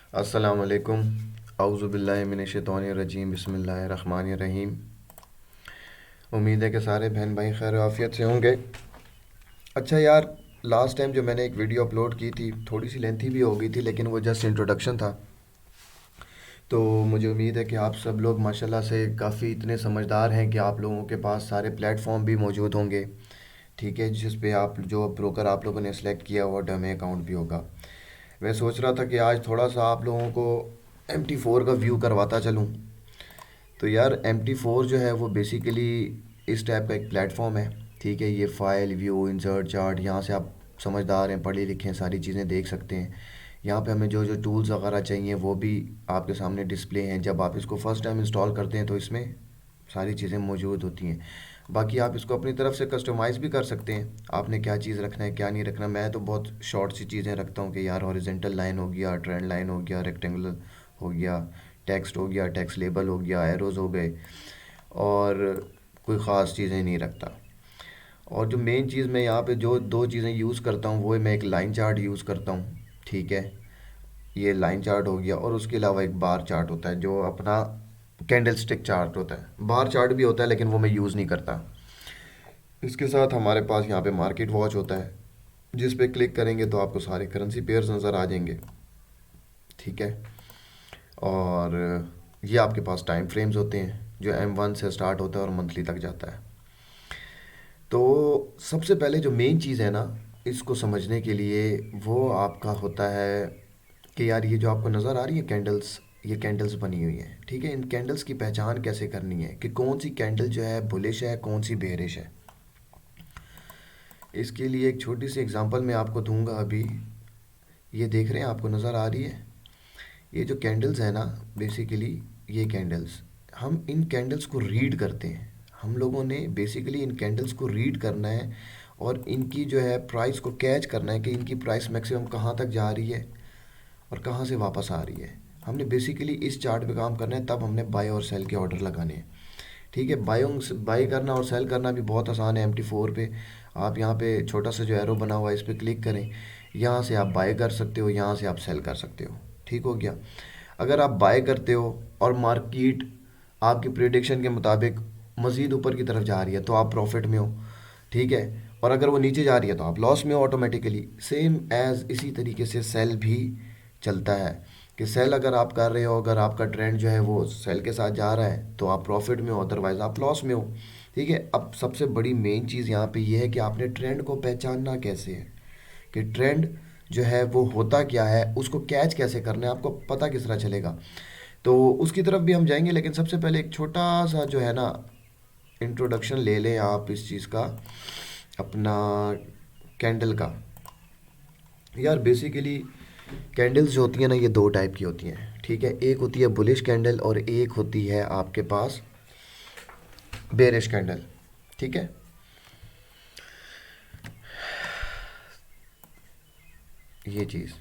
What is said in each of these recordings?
अस्सलाम वालेकुम। औज़ु बिल्लाहि मिनश शैतानिर रजीम, बिस्मिल्लाहिर रहमानिर रहीम। उम्मीद है कि सारे बहन भाई खैर आफियत से होंगे। अच्छा यार, लास्ट टाइम जो मैंने एक वीडियो अपलोड की थी थोड़ी सी लेंथी भी हो गई थी, लेकिन वो जस्ट इंट्रोडक्शन था। तो मुझे उम्मीद है कि आप सब लोग माशाल्लाह से काफ़ी इतने समझदार हैं कि आप लोगों के पास सारे प्लेटफॉर्म भी मौजूद होंगे। ठीक है, जिस पे आप जो ब्रोकर आप लोगों ने सेलेक्ट किया हुआ डमे अकाउंट भी होगा। मैं सोच रहा था कि आज थोड़ा सा आप लोगों को MT4 का व्यू करवाता चलूँ। तो यार MT4 जो है वो बेसिकली इस टाइप का एक प्लेटफॉर्म है। ठीक है, ये फाइल व्यू इंसर्ट चार्ट, यहाँ से आप समझदार हैं पढ़े लिखे हैं सारी चीज़ें देख सकते हैं। यहाँ पे हमें जो जो टूल्स वगैरह चाहिए वो भी आपके सामने डिस्प्ले हैं। जब आप इसको फर्स्ट टाइम इंस्टॉल करते हैं तो इसमें सारी चीज़ें मौजूद होती हैं। बाकी आप इसको अपनी तरफ से कस्टमाइज़ भी कर सकते हैं, आपने क्या चीज़ रखना है क्या नहीं रखना। मैं तो बहुत शॉर्ट सी चीज़ें रखता हूँ कि यार हॉरिजेंटल लाइन हो गया, ट्रेंड लाइन हो गया, रेक्टेंगुलर हो गया, टेक्स्ट हो गया, टेक्स्ट लेबल हो गया, एरोज़ हो गए, और कोई ख़ास चीज़ें नहीं रखता। और जो मेन चीज़ मैं यहाँ पे जो दो चीज़ें यूज़ करता हूँ वो है, मैं एक लाइन चार्ट यूज़ करता हूँ। ठीक है, ये लाइन चार्ट हो गया, और उसके अलावा एक बार चार्ट होता है जो अपना कैंडल स्टिक चार्ट होता है। बार चार्ट भी होता है लेकिन वो मैं यूज़ नहीं करता। इसके साथ हमारे पास यहाँ पे मार्केट वॉच होता है, जिस पे क्लिक करेंगे तो आपको सारे करेंसी पेयर्स नज़र आ जाएंगे। ठीक है, और ये आपके पास टाइम फ्रेम्स होते हैं जो M1 से स्टार्ट होता है और मंथली तक जाता है। तो सबसे पहले जो मेन चीज़ है ना इसको समझने के लिए, वो आपका होता है कि यार ये जो आपको नज़र आ रही है कैंडल्स, ये कैंडल्स बनी हुई हैं। ठीक है, इन कैंडल्स की पहचान कैसे करनी है कि कौन सी कैंडल जो है बुलिश है, कौन सी बेरिश है। इसके लिए एक छोटी सी एग्जांपल मैं आपको दूंगा अभी। ये देख रहे हैं, आपको नज़र आ रही है ये जो कैंडल्स है ना, बेसिकली ये कैंडल्स, हम इन कैंडल्स को रीड करते हैं। हम लोगों ने बेसिकली इन कैंडल्स को रीड करना है और इनकी जो है प्राइस को कैच करना है कि इनकी प्राइस मैक्सिमम कहाँ तक जा रही है और कहाँ से वापस आ रही है। हमने बेसिकली इस चार्ट पे काम करना है, तब हमने बाय और सेल के ऑर्डर लगाने हैं। ठीक है, बाई करना और सेल करना भी बहुत आसान है MT4 पे। आप यहाँ पे छोटा सा जो एरो बना हुआ है इस पर क्लिक करें, यहाँ से आप बाय कर सकते हो, यहाँ से आप सेल कर सकते हो। ठीक हो गया। अगर आप बाय करते हो और मार्केट आपकी प्रिडिक्शन के मुताबिक मज़ीद ऊपर की तरफ जा रही है तो आप प्रॉफिट में हो। ठीक है, और अगर वो नीचे जा रही है तो आप लॉस में हो ऑटोमेटिकली। सेम एज इसी तरीके से सेल भी चलता है कि सेल अगर आप कर रहे हो, अगर आपका ट्रेंड जो है वो सेल के साथ जा रहा है तो आप प्रॉफिट में हो, अदरवाइज आप लॉस में हो। ठीक है, अब सबसे बड़ी मेन चीज़ यहाँ पे ये है कि आपने ट्रेंड को पहचानना कैसे है, कि ट्रेंड जो है वो होता क्या है, उसको कैच कैसे करना है, आपको पता किस तरह चलेगा। तो उसकी तरफ भी हम जाएंगे, लेकिन सबसे पहले एक छोटा सा जो है ना इंट्रोडक्शन ले लें आप इस चीज़ का, अपना कैंडल का। यार बेसिकली कैंडल्स जो होती हैं ना ये दो टाइप की होती हैं। ठीक है, एक होती है बुलिश कैंडल और एक होती है आपके पास बेरिश कैंडल। ठीक है, ये चीज़।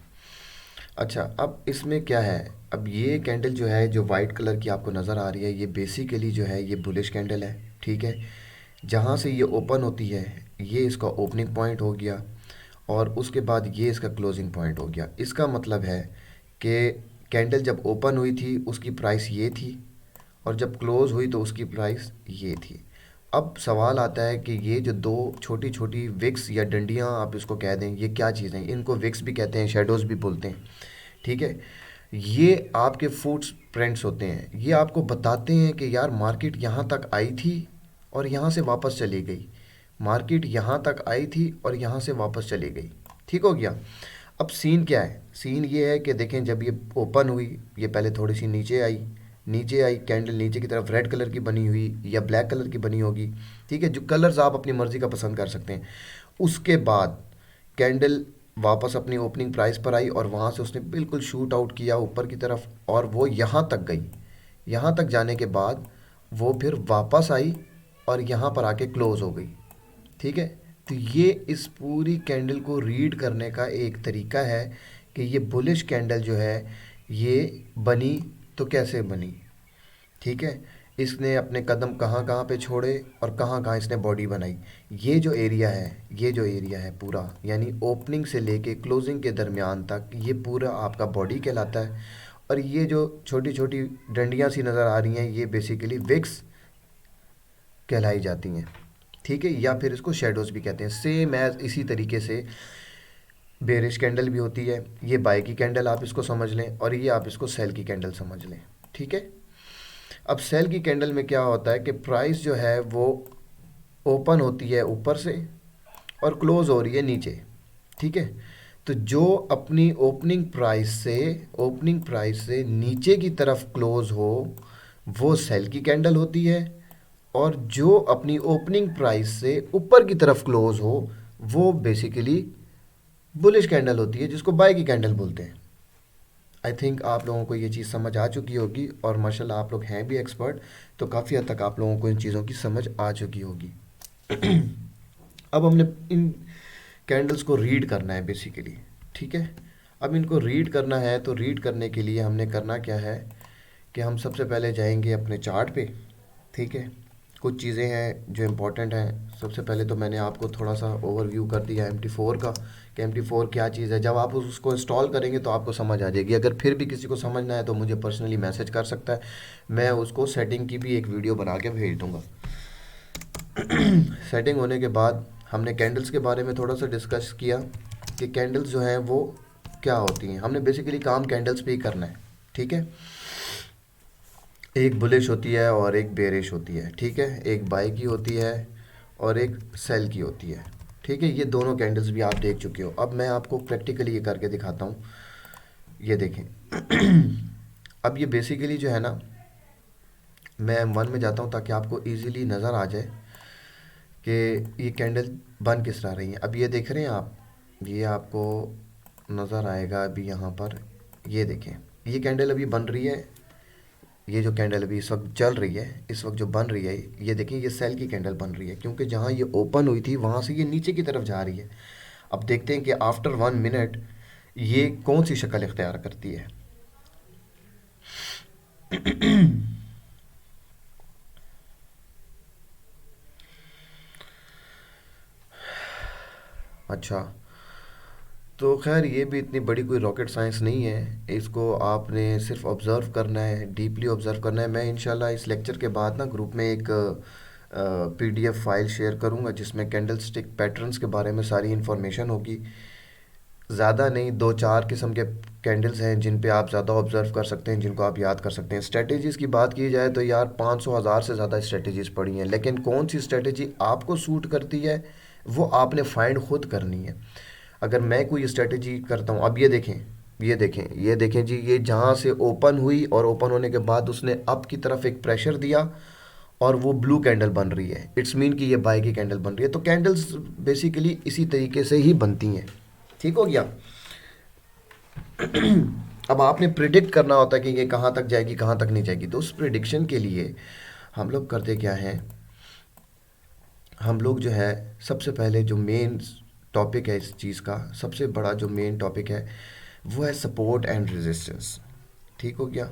अच्छा, अब इसमें क्या है, अब ये कैंडल जो है जो वाइट कलर की आपको नज़र आ रही है, ये बेसिकली जो है ये बुलिश कैंडल है। ठीक है, जहाँ से ये ओपन होती है ये इसका ओपनिंग पॉइंट हो गया, और उसके बाद ये इसका क्लोजिंग पॉइंट हो गया। इसका मतलब है कि कैंडल जब ओपन हुई थी उसकी प्राइस ये थी, और जब क्लोज़ हुई तो उसकी प्राइस ये थी। अब सवाल आता है कि ये जो दो छोटी छोटी विक्स या डंडियाँ आप इसको कह दें, ये क्या चीज़ें हैं, इनको विक्स भी कहते हैं, शेडोज़ भी बोलते हैं। ठीक है, ये आपके फुट प्रिंट्स होते हैं, ये आपको बताते हैं कि यार मार्केट यहाँ तक आई थी और यहाँ से वापस चली गई, मार्केट यहाँ तक आई थी और यहाँ से वापस चली गई। ठीक हो गया। अब सीन क्या है, सीन ये है कि देखें जब ये ओपन हुई, ये पहले थोड़ी सी नीचे आई, नीचे आई कैंडल नीचे की तरफ रेड कलर की बनी हुई या ब्लैक कलर की बनी होगी। ठीक है, जो कलर्स आप अपनी मर्ज़ी का पसंद कर सकते हैं। उसके बाद कैंडल वापस अपनी ओपनिंग प्राइस पर आई और वहाँ से उसने बिल्कुल शूट आउट किया ऊपर की तरफ, और वो यहाँ तक गई। यहाँ तक जाने के बाद वो फिर वापस आई और यहाँ पर आके क्लोज़ हो गई। ठीक है, तो ये इस पूरी कैंडल को रीड करने का एक तरीका है कि ये बुलिश कैंडल जो है ये बनी तो कैसे बनी। ठीक है, इसने अपने कदम कहाँ कहाँ पे छोड़े और कहाँ कहाँ इसने बॉडी बनाई। ये जो एरिया है, ये जो एरिया है पूरा, यानी ओपनिंग से लेके क्लोजिंग के दरमियान तक, ये पूरा आपका बॉडी कहलाता है। और ये जो छोटी छोटी डंडियाँ सी नज़र आ रही हैं, ये बेसिकली विक्स कहलाई जाती हैं। ठीक है, या फिर इसको शेडोज़ भी कहते हैं। सेम एज इसी तरीके से बेरिश कैंडल भी होती है। ये बाई की कैंडल आप इसको समझ लें, और ये आप इसको सेल की कैंडल समझ लें। ठीक है, अब सेल की कैंडल में क्या होता है कि प्राइस जो है वो ओपन होती है ऊपर से और क्लोज हो रही है नीचे। ठीक है, तो जो अपनी ओपनिंग प्राइस से नीचे की तरफ क्लोज हो वो सेल की कैंडल होती है, और जो अपनी ओपनिंग प्राइस से ऊपर की तरफ क्लोज हो वो बेसिकली बुलिश कैंडल होती है, जिसको बाय की कैंडल बोलते हैं। आई थिंक आप लोगों को ये चीज़ समझ आ चुकी होगी, और माशाल्लाह आप लोग हैं भी एक्सपर्ट, तो काफ़ी हद तक आप लोगों को इन चीज़ों की समझ आ चुकी होगी। अब हमने इन कैंडल्स को रीड करना है बेसिकली। ठीक है, अब इनको रीड करना है, तो रीड करने के लिए हमने करना क्या है कि हम सबसे पहले जाएंगे अपने चार्ट पे। ठीक है, कुछ चीज़ें हैं जो इम्पोर्टेंट हैं। सबसे पहले तो मैंने आपको थोड़ा सा ओवरव्यू कर दिया MT4 का, कि MT4 क्या चीज़ है। जब आप उसको इंस्टॉल करेंगे तो आपको समझ आ जाएगी। अगर फिर भी किसी को समझना है तो मुझे पर्सनली मैसेज कर सकता है, मैं उसको सेटिंग की भी एक वीडियो बना के भेज दूँगा। सेटिंग होने के बाद हमने कैंडल्स के बारे में थोड़ा सा डिस्कस किया कि कैंडल्स जो हैं वो क्या होती हैं। हमने बेसिकली काम कैंडल्स पे ही करना है। ठीक है, एक बुलिश होती है और एक बेरिश होती है। ठीक है, एक बाई की होती है और एक सेल की होती है। ठीक है, ये दोनों कैंडल्स भी आप देख चुके हो। अब मैं आपको प्रैक्टिकली ये करके दिखाता हूँ। ये देखें। अब ये बेसिकली जो है ना, मैं M1 में जाता हूँ ताकि आपको इजीली नज़र आ जाए कि ये कैंडल बन किस तरह रही है। अब ये देख रहे हैं आप, ये आपको नज़र आएगा अभी यहाँ पर। ये देखें, ये कैंडल अभी बन रही है। ये जो कैंडल अभी इस वक्त चल रही है, इस वक्त जो बन रही है, ये देखें, ये सेल की कैंडल बन रही है, क्योंकि जहाँ ये ओपन हुई थी वहाँ से ये नीचे की तरफ जा रही है। अब देखते हैं कि आफ्टर 1 मिनट ये कौन सी शक्ल इख्तियार करती है। अच्छा, तो खैर ये भी इतनी बड़ी कोई रॉकेट साइंस नहीं है। इसको आपने सिर्फ ऑब्ज़र्व करना है, डीपली ऑब्ज़र्व करना है। मैं इंशाल्लाह इस लेक्चर के बाद ना ग्रुप में एक PDF फाइल शेयर करूंगा जिसमें कैंडल स्टिक पैटर्न्स के बारे में सारी इन्फॉर्मेशन होगी। ज़्यादा नहीं, 2-4 किस्म के कैंडल्स हैं जिन पे आप ज़्यादा ऑब्ज़र्व कर सकते हैं, जिनको आप याद कर सकते हैं। स्ट्रेटजीज़ की बात की जाए तो यार 500,000 से ज़्यादा स्ट्रेटजीज़ पड़ी हैं, लेकिन कौन सी स्ट्रेटजी आपको सूट करती है वो आपने फाइंड खुद करनी है। अगर मैं कोई स्ट्रेटजी करता हूँ, अब ये देखें, ये देखें जी, ये जहाँ से ओपन हुई और ओपन होने के बाद उसने अप की तरफ एक प्रेशर दिया और वो ब्लू कैंडल बन रही है, इट्स मीन कि ये बाय की कैंडल बन रही है। तो कैंडल्स बेसिकली इसी तरीके से ही बनती हैं। ठीक हो गया। अब आपने प्रिडिक्ट करना होता है कि ये कहाँ तक जाएगी, कहाँ तक नहीं जाएगी। तो उस प्रिडिक्शन के लिए हम लोग करते क्या हैं, हम लोग जो है सबसे पहले जो मेन टॉपिक है इस चीज़ का, सबसे बड़ा जो मेन टॉपिक है वो है सपोर्ट एंड रेजिस्टेंस। ठीक हो गया,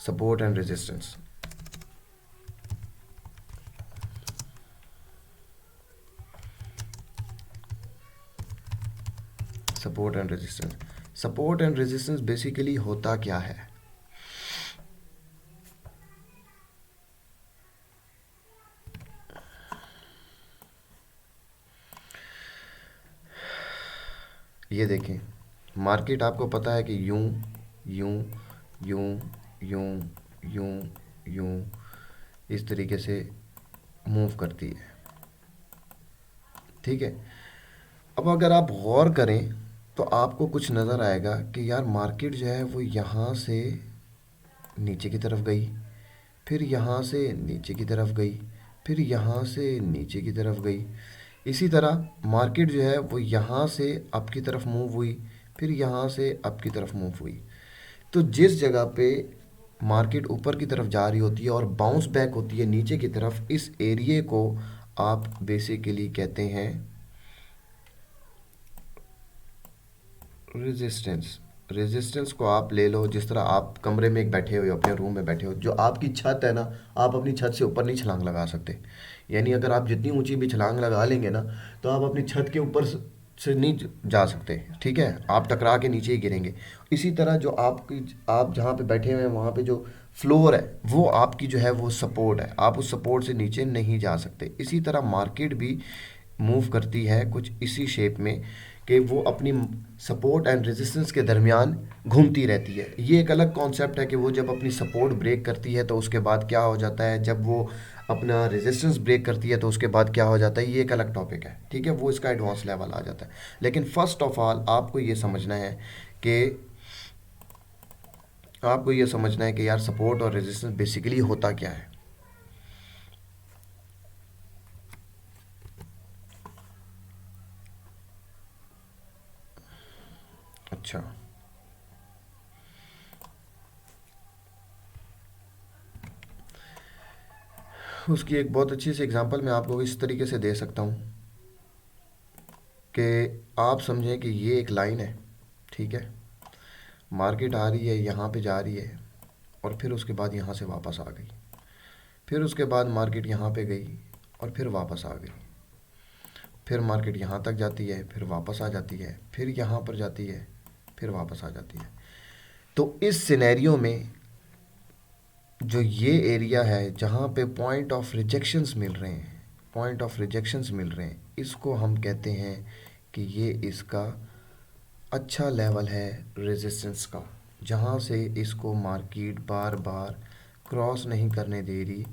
support and resistance. Support and resistance, support and resistance basically होता क्या है। ये देखें, मार्केट आपको पता है कि यूं यूं यूं यूं यूं यूं इस तरीके से मूव करती है। ठीक है, अब अगर आप गौर करें तो आपको कुछ नज़र आएगा कि यार मार्केट जो है वो यहाँ से नीचे की तरफ गई, फिर यहाँ से नीचे की तरफ गई, फिर यहाँ से नीचे की तरफ गई। इसी तरह मार्केट जो है वो यहाँ से अप की तरफ मूव हुई, फिर यहाँ से अप की तरफ मूव हुई। तो जिस जगह पे मार्केट ऊपर की तरफ जा रही होती है और बाउंस बैक होती है नीचे की तरफ, इस एरिए को आप बेसिकली कहते हैं रेजिस्टेंस। रेजिस्टेंस को आप ले लो, जिस तरह आप कमरे में एक बैठे हो, अपने रूम में बैठे हो, जो आपकी छत है ना, आप अपनी छत से ऊपर नहीं छलांग लगा सकते। यानी अगर आप जितनी ऊंची भी छलांग लगा लेंगे ना, तो आप अपनी छत के ऊपर से नहीं जा सकते, ठीक है, आप टकरा के नीचे ही गिरेंगे। इसी तरह जो आपकी, आप जहाँ पे बैठे हुए हैं वहाँ पे जो फ्लोर है वो आपकी जो है वो सपोर्ट है, आप उस सपोर्ट से नीचे नहीं जा सकते। इसी तरह मार्केट भी मूव करती है कुछ इसी शेप में, कि वो अपनी सपोर्ट एंड रेजिस्टेंस के दरमियान घूमती रहती है। ये एक अलग कॉन्सेप्ट है कि वो जब अपनी सपोर्ट ब्रेक करती है तो उसके बाद क्या हो जाता है, जब वो अपना रेजिस्टेंस ब्रेक करती है तो उसके बाद क्या हो जाता है, ये एक अलग टॉपिक है, ठीक है, वो इसका एडवांस लेवल आ जाता है। लेकिन फर्स्ट ऑफ ऑल आपको ये समझना है कि यार सपोर्ट और रेजिस्टेंस बेसिकली होता क्या है। अच्छा, उसकी एक बहुत अच्छी सी एग्जांपल मैं आपको इस तरीके से दे सकता हूँ कि आप समझें कि ये एक लाइन है, ठीक है, मार्केट आ रही है, यहाँ पे जा रही है, और फिर उसके बाद यहाँ से वापस आ गई, फिर उसके बाद मार्केट यहाँ पे गई और फिर वापस आ गई, फिर मार्केट यहाँ तक जाती है, फिर वापस आ जाती है, फिर यहाँ पर जाती है, फिर वापस आ जाती है। तो इस सिनेरियो में जो ये एरिया है जहाँ पे पॉइंट ऑफ रिजेक्शंस मिल रहे हैं, इसको हम कहते हैं कि ये इसका अच्छा लेवल है रेजिस्टेंस का, जहाँ से इसको मार्केट बार बार क्रॉस नहीं करने दे रही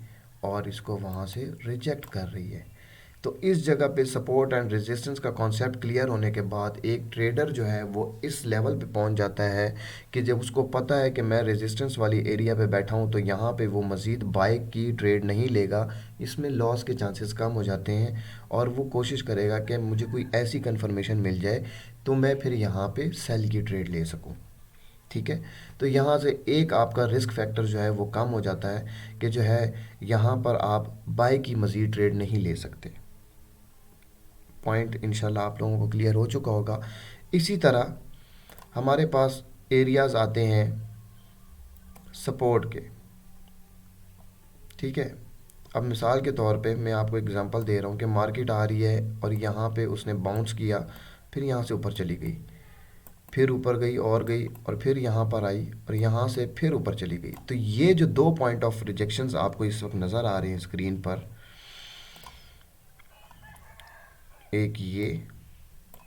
और इसको वहाँ से रिजेक्ट कर रही है। तो इस जगह पे सपोर्ट एंड रेजिस्टेंस का कॉन्सेप्ट क्लियर होने के बाद एक ट्रेडर जो है वो इस लेवल पे पहुंच जाता है कि जब उसको पता है कि मैं रेजिस्टेंस वाली एरिया पे बैठा हूं तो यहाँ पे वो मज़ीद बाय की ट्रेड नहीं लेगा, इसमें लॉस के चांसेस कम हो जाते हैं, और वो कोशिश करेगा कि मुझे कोई ऐसी कंफर्मेशन मिल जाए तो मैं फिर यहाँ पे सेल की ट्रेड ले सकूँ, ठीक है। तो यहाँ से एक आपका रिस्क फैक्टर जो है वो कम हो जाता है कि जो है यहाँ पर आप बाय की मज़ीद ट्रेड नहीं ले सकते। पॉइंट इंशाल्लाह आप लोगों को क्लियर हो चुका होगा। इसी तरह हमारे पास एरियाज़ आते हैं सपोर्ट के, ठीक है। अब मिसाल के तौर पे मैं आपको एग्जांपल दे रहा हूँ कि मार्केट आ रही है और यहाँ पे उसने बाउंस किया, फिर यहाँ से ऊपर चली गई, फिर ऊपर गई और फिर यहाँ पर आई और यहाँ से फिर ऊपर चली गई। तो ये जो दो पॉइंट ऑफ रिजेक्शंस आपको इस वक्त नज़र आ रहे हैं स्क्रीन पर, एक ये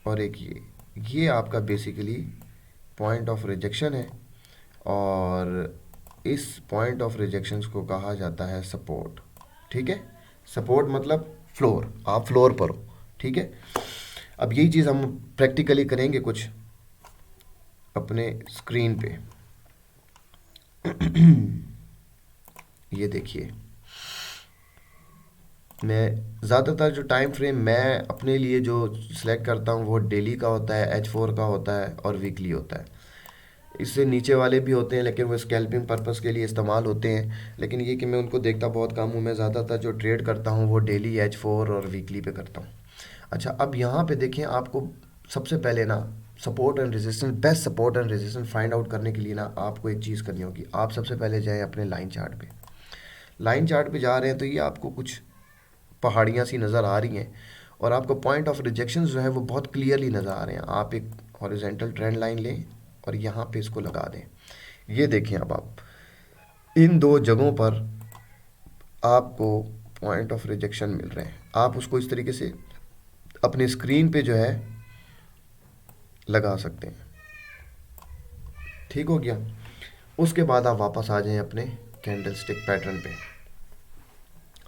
और एक ये आपका बेसिकली पॉइंट ऑफ रिजेक्शन है, और इस पॉइंट ऑफ रिजेक्शंस को कहा जाता है सपोर्ट, ठीक है। सपोर्ट मतलब फ्लोर, आप फ्लोर पर हो, ठीक है। अब यही चीज़ हम प्रैक्टिकली करेंगे कुछ अपने स्क्रीन पे। ये देखिए, मैं ज़्यादातर जो टाइम फ्रेम मैं अपने लिए जो सिलेक्ट करता हूँ वो डेली का होता है, H4 का होता है और वीकली होता है। इससे नीचे वाले भी होते हैं लेकिन वो स्कैल्पिंग पर्पस के लिए इस्तेमाल होते हैं, लेकिन ये कि मैं उनको देखता बहुत कम हूँ। मैं ज़्यादातर जो ट्रेड करता हूँ वो डेली H4 और वीकली पे करता हूँ। अच्छा, अब यहाँ पे देखें, आपको सबसे पहले ना support and resistance, best support and resistance find out करने के लिए ना आपको एक चीज़ करनी होगी। आप सबसे पहले जाएँ अपने लाइन चार्ट पे, लाइन चार्ट पे जा रहे हैं तो ये आपको कुछ पहाड़ियाँ सी नज़र आ रही हैं और आपको पॉइंट ऑफ रिजेक्शन जो है वो बहुत क्लियरली नज़र आ रहे हैं। आप एक हॉरिजॉन्टल ट्रेंड लाइन लें और यहाँ पे इसको लगा दें। ये देखें, अब आप इन दो जगहों पर आपको पॉइंट ऑफ रिजेक्शन मिल रहे हैं। आप उसको इस तरीके से अपनी स्क्रीन पे जो है लगा सकते हैं, ठीक हो गया। उसके बाद आप वापस आ जाएं अपने कैंडल स्टिक पैटर्न पे।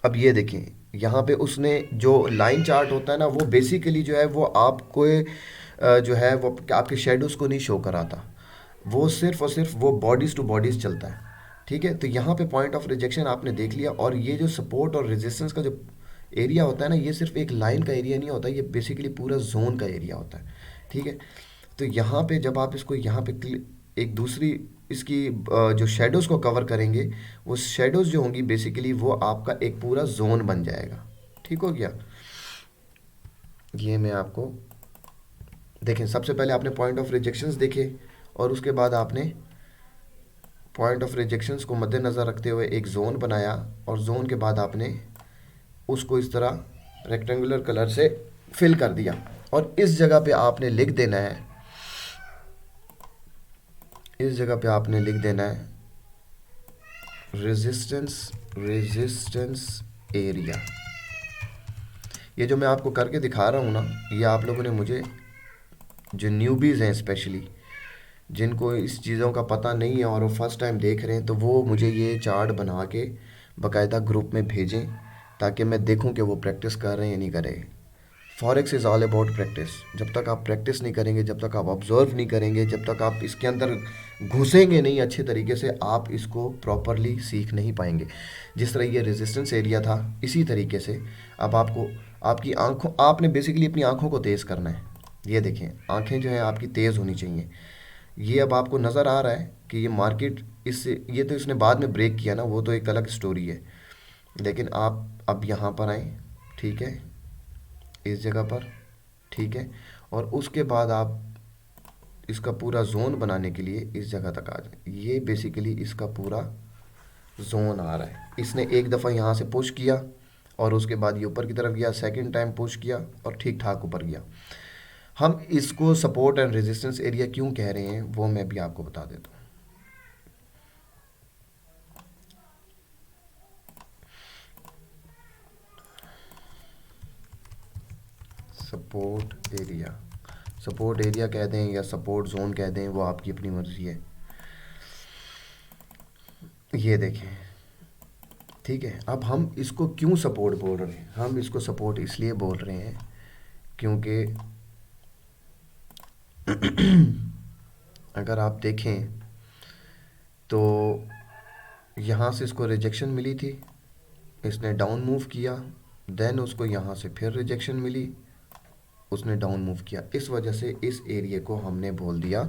अब ये देखें, यहाँ पे उसने जो लाइन चार्ट होता है ना, वो बेसिकली जो है वो आपको जो है वो आपके शेडोज़ को नहीं शो कराता, वो सिर्फ और सिर्फ वो बॉडीज़ टू बॉडीज़ चलता है, ठीक है। तो यहाँ पे पॉइंट ऑफ रिजेक्शन आपने देख लिया, और ये जो सपोर्ट और रेजिस्टेंस का जो एरिया होता है ना, ये सिर्फ एक लाइन का एरिया नहीं होता, ये बेसिकली पूरा जोन का एरिया होता है, ठीक है। तो यहाँ पे जब आप इसको यहाँ पे एक दूसरी इसकी जो शेडोज़ को कवर करेंगे, वो शेडोज़ जो होंगी बेसिकली वो आपका एक पूरा जोन बन जाएगा, ठीक हो गया। ये मैं आपको देखें, सबसे पहले आपने पॉइंट ऑफ रिजेक्शंस देखे और उसके बाद आपने पॉइंट ऑफ रिजेक्शंस को मद्देनज़र रखते हुए एक जोन बनाया, और जोन के बाद आपने उसको इस तरह रेक्टेंगुलर कलर से फिल कर दिया। और इस जगह पे आपने लिख देना है, इस जगह पे आपने लिख देना है रेजिस्टेंस एरिया। ये जो मैं आपको करके दिखा रहा हूँ ना, ये आप लोगों ने मुझे, जो न्यूबीज़ हैं स्पेशली, जिनको इस चीज़ों का पता नहीं है और वो फर्स्ट टाइम देख रहे हैं, तो वो मुझे ये चार्ट बना के बाकायदा ग्रुप में भेजें, ताकि मैं देखूं कि वो प्रैक्टिस कर रहे हैं या नहीं कर रहे। Forex is all about practice. जब तक आप प्रैक्टिस नहीं करेंगे, जब तक आप ऑब्जर्व नहीं करेंगे, जब तक आप इसके अंदर घुसेंगे नहीं अच्छे तरीके से, आप इसको प्रॉपरली सीख नहीं पाएंगे। जिस तरह ये रेजिस्टेंस एरिया था, इसी तरीके से अब आपको आपकी आंखों, आपने बेसिकली अपनी आंखों को तेज़ करना है। ये देखें, आंखें जो हैं आपकी तेज़ होनी चाहिए। ये अब आपको नज़र आ रहा है कि ये मार्केट, इससे, ये तो इसने बाद में ब्रेक किया ना, वो तो एक अलग स्टोरी है। लेकिन आप अब यहाँ पर आएँ, ठीक है, इस जगह पर, ठीक है, और उसके बाद आप इसका पूरा जोन बनाने के लिए इस जगह तक आ जाए। ये बेसिकली इसका पूरा जोन आ रहा है। इसने एक दफ़ा यहाँ से पुश किया और उसके बाद ये ऊपर की तरफ गया, सेकंड टाइम पुश किया और ठीक ठाक ऊपर गया। हम इसको सपोर्ट एंड रेजिस्टेंस एरिया क्यों कह रहे हैं वो मैं भी आपको बता देता हूँ। सपोर्ट एरिया, सपोर्ट एरिया कह दें या सपोर्ट जोन कह दें, वो आपकी अपनी मर्ज़ी है। ये देखें, ठीक है। अब हम इसको क्यों सपोर्ट बोल रहे हैं? हम इसको सपोर्ट इसलिए बोल रहे हैं क्योंकि अगर आप देखें तो यहाँ से इसको रिजेक्शन मिली थी, इसने डाउन मूव किया, देन उसको यहाँ से फिर रिजेक्शन मिली, उसने डाउन मूव किया। इस वजह से इस एरिया को हमने बोल दिया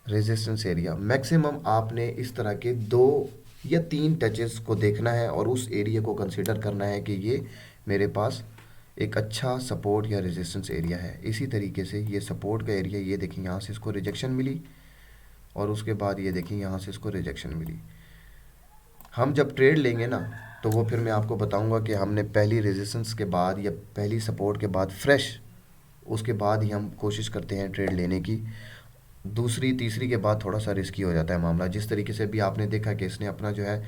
रेजिस्टेंस एरिया। मैक्सिमम आपने इस तरह के 2 या 3 टचेस को देखना है और उस एरिया को कंसिडर करना है कि ये मेरे पास एक अच्छा सपोर्ट या रेजिस्टेंस एरिया है। इसी तरीके से ये सपोर्ट का एरिया, ये देखिए यहाँ से इसको रिजेक्शन मिली और उसके बाद ये देखिए यहाँ से इसको रिजेक्शन मिली। हम जब ट्रेड लेंगे ना, तो वो फिर मैं आपको बताऊंगा कि हमने पहली रेजिस्टेंस के बाद या पहली सपोर्ट के बाद फ्रेश, उसके बाद ही हम कोशिश करते हैं ट्रेड लेने की। दूसरी तीसरी के बाद थोड़ा सा रिस्की हो जाता है मामला। जिस तरीके से भी आपने देखा कि इसने अपना जो है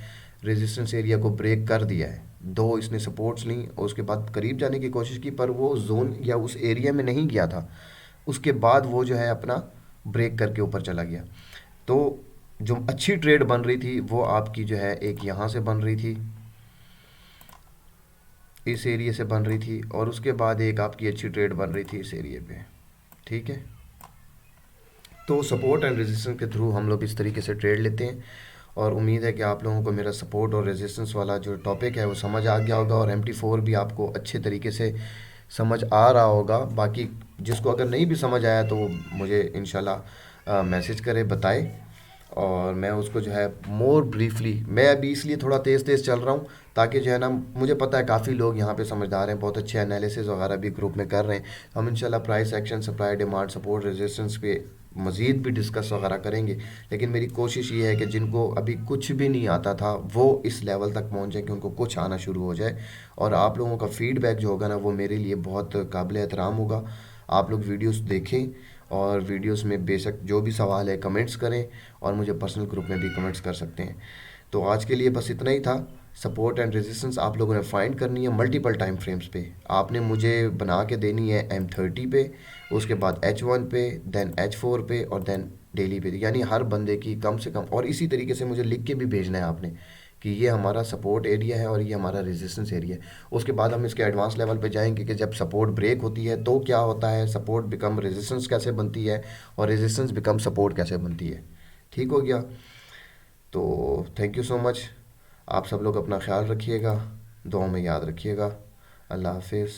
रेजिस्टेंस एरिया को ब्रेक कर दिया है, 2 इसने सपोर्ट्स ली और उसके बाद करीब जाने की कोशिश की, पर वो जोन या उस एरिया में नहीं गया था। उसके बाद वो जो है अपना ब्रेक करके ऊपर चला गया। तो जो अच्छी ट्रेड बन रही थी वो आपकी जो है एक यहाँ से बन रही थी, इस एरिया से बन रही थी, और उसके बाद एक आपकी अच्छी ट्रेड बन रही थी इस एरिया पे, ठीक है। तो सपोर्ट एंड रेजिस्टेंस के थ्रू हम लोग इस तरीके से ट्रेड लेते हैं, और उम्मीद है कि आप लोगों को मेरा सपोर्ट और रेजिस्टेंस वाला जो टॉपिक है वो समझ आ गया होगा, और MT4 भी आपको अच्छे तरीके से समझ आ रहा होगा। बाकी जिसको अगर नहीं भी समझ आया तो वो मुझे इंशाल्लाह मैसेज करे, बताए, और मैं उसको जो है मोर ब्रीफली, मैं अभी इसलिए थोड़ा तेज़ तेज़ चल रहा हूँ ताकि जो है ना, मुझे पता है काफ़ी लोग यहाँ पे समझदार हैं, बहुत अच्छे एनालिसिस वगैरह भी ग्रुप में कर रहे हैं। हम इंशाल्लाह price action, supply demand, support, resistance पे मज़ीद भी डिस्कस वगैरह करेंगे। लेकिन मेरी कोशिश ये है कि जिनको अभी कुछ भी नहीं आता था वो इस लेवल तक पहुँच जाए कि उनको कुछ आना शुरू हो जाए। और आप लोगों का फ़ीडबैक जो होगा ना, वो मेरे लिए बहुत काबिल एहतराम होगा। आप लोग वीडियोस देखें और वीडियोस में बेशक जो भी सवाल है कमेंट्स करें, और मुझे पर्सनल ग्रुप में भी कमेंट्स कर सकते हैं। तो आज के लिए बस इतना ही था। सपोर्ट एंड रेजिस्टेंस आप लोगों ने फाइंड करनी है मल्टीपल टाइम फ्रेम्स पे। आपने मुझे बना के देनी है M30 पे, उसके बाद H1 पे, देन H4 पे, और देन डेली पे, यानी हर बंदे की कम से कम। और इसी तरीके से मुझे लिख के भी भेजना है आपने कि ये हमारा सपोर्ट एरिया है और ये हमारा रेजिस्टेंस एरिया है। उसके बाद हम इसके एडवांस लेवल पे जाएंगे कि जब सपोर्ट ब्रेक होती है तो क्या होता है, सपोर्ट बिकम रेजिस्टेंस कैसे बनती है, और रेजिस्टेंस बिकम सपोर्ट कैसे बनती है। ठीक हो गया? तो थैंक यू सो मच। आप सब लोग अपना ख्याल रखिएगा, दुआ में याद रखिएगा। अल्लाह हाफिज़।